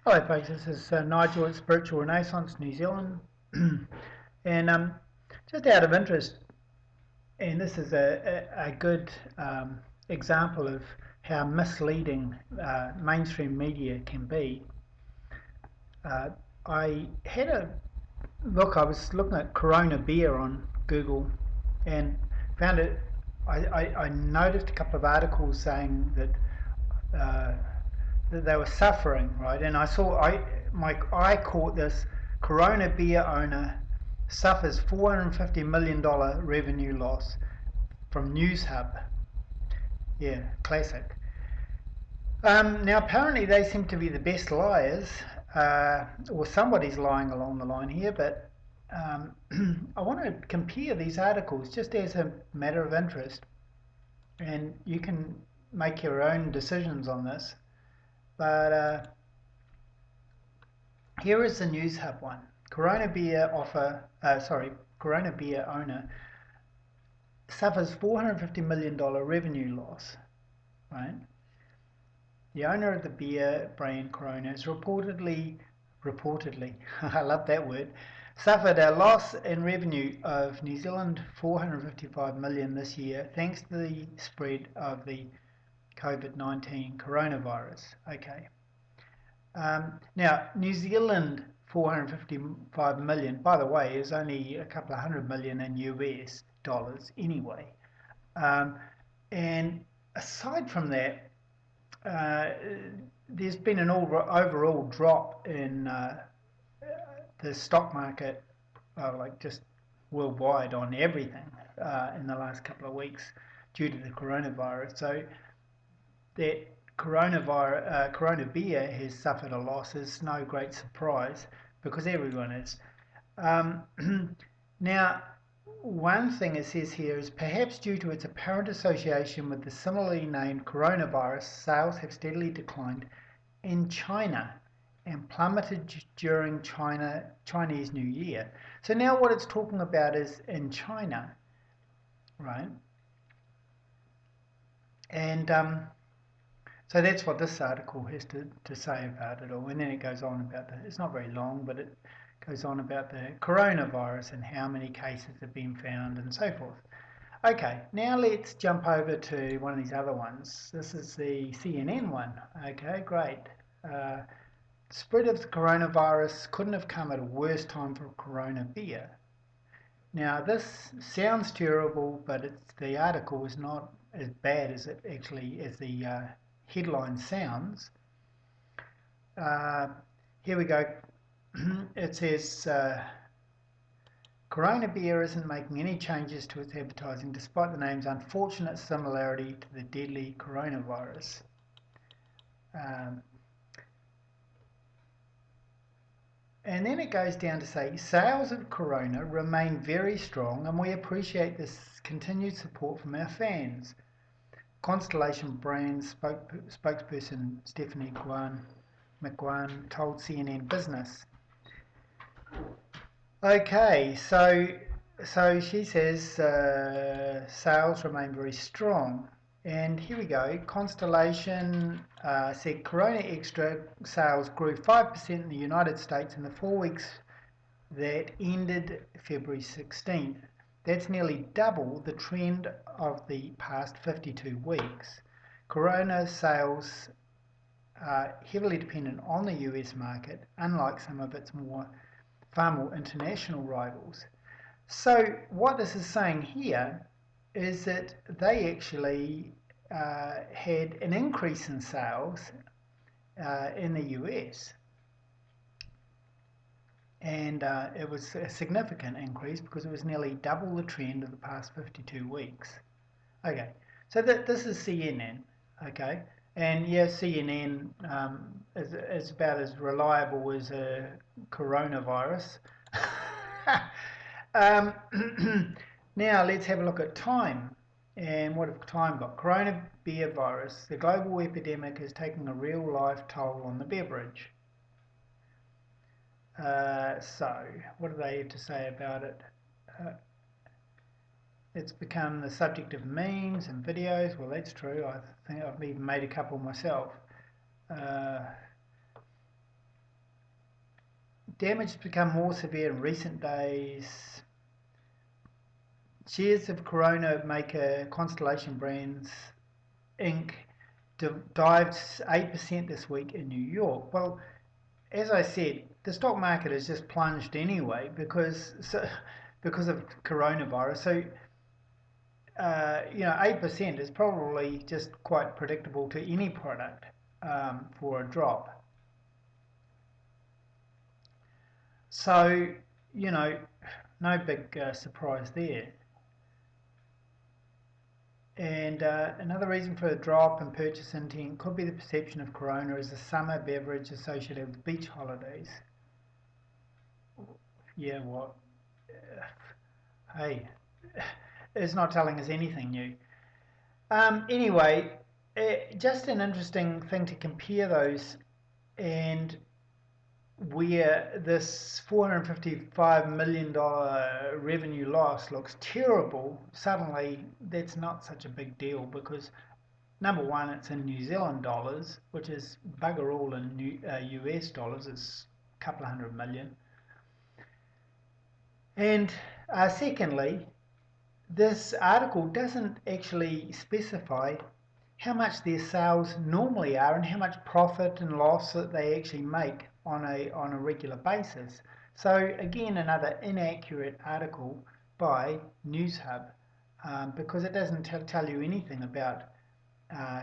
Hello folks, this is Nigel at Spiritual Renaissance New Zealand and just out of interest, and this is a good example of how misleading mainstream media can be. I had a look, I was looking at Corona beer on Google and found it, I noticed a couple of articles saying uh, that they were suffering, right? And my eye caught this: Corona beer owner suffers $450 million revenue loss from News Hub. Yeah, classic. Now apparently they seem to be the best liars, or somebody's lying along the line here. But I want to compare these articles just as a matter of interest, and you can make your own decisions on this. But here is the News Hub one. Corona beer owner suffers $450 million revenue loss. Right. The owner of the beer brand Corona is reportedly, I love that word, suffered a loss in revenue of New Zealand 455 million this year, thanks to the spread of the COVID-19 coronavirus. Okay. Now, New Zealand 455 million, by the way, is only a couple of hundred million in US dollars anyway. And aside from that, there's been an overall drop in the stock market, like just worldwide on everything in the last couple of weeks due to the coronavirus. So that Corona beer has suffered a loss is no great surprise because everyone is. Now, one thing it says here is perhaps due to its apparent association with the similarly named coronavirus, sales have steadily declined in China and plummeted during Chinese New Year. So now what it's talking about is in China, right? And so that's what this article has to say about it all. And then it goes on about it's not very long, but it goes on about the coronavirus and how many cases have been found and so forth. Okay, now let's jump over to one of these other ones. This is the CNN one. Okay, great. Spread of the coronavirus couldn't have come at a worse time for Corona beer. Now this sounds terrible, but the article is not as bad as it actually as the headline sounds. Here we go. It says Corona beer isn't making any changes to its advertising despite the name's unfortunate similarity to the deadly coronavirus. And then it goes down to say sales of Corona remain very strong and we appreciate this continued support from our fans. Constellation Brands spokesperson Stephanie McGuan told CNN Business. Okay, so she says sales remain very strong. And here we go. Constellation said Corona Extra sales grew 5% in the United States in the 4 weeks that ended February 16th. That's nearly double the trend of the past 52 weeks. Corona sales are heavily dependent on the US market, unlike some of its far more international rivals. So what this is saying here is that they actually had an increase in sales in the US. And it was a significant increase because it was nearly double the trend of the past 52 weeks. Okay, so this is CNN, okay? And yeah, CNN is about as reliable as a coronavirus. Now let's have a look at Time. And what have Time got? Corona beer virus. The global epidemic is taking a real life toll on the beverage. So what do they have to say about it? It's become the subject of memes and videos. Well, that's true. I think I've even made a couple myself. Damage has become more severe in recent days. Shares of Corona maker Constellation Brands Inc. dived 8% this week in New York. Well, as I said, the stock market has just plunged anyway because of coronavirus. So 8% is probably just quite predictable to any product for a drop. So no big surprise there. And another reason for the drop in purchase intent could be the perception of Corona as a summer beverage associated with beach holidays. Yeah, what? Hey, it's not telling us anything new. Anyway, just an interesting thing to compare those, and where this $455 million revenue loss looks terrible, suddenly that's not such a big deal because number one, it's in New Zealand dollars, which is bugger all in US dollars. It's a couple of $100 million. And secondly, this article doesn't actually specify how much their sales normally are and how much profit and loss that they actually make on a regular basis. So again, another inaccurate article by NewsHub because it doesn't tell you anything about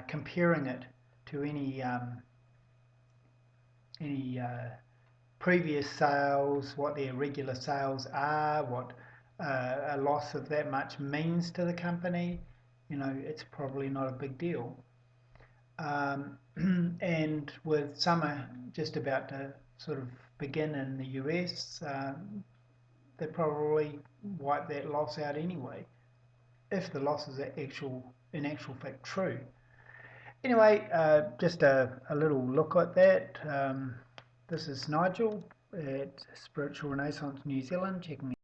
comparing it to any previous sales, what their regular sales are, what a loss of that much means to the company. It's probably not a big deal. And with summer just about to sort of begin in the US, they probably wipe that loss out anyway, if the loss is in actual fact true. Anyway, just a little look at that. This is Nigel at Spiritual Renaissance New Zealand, checking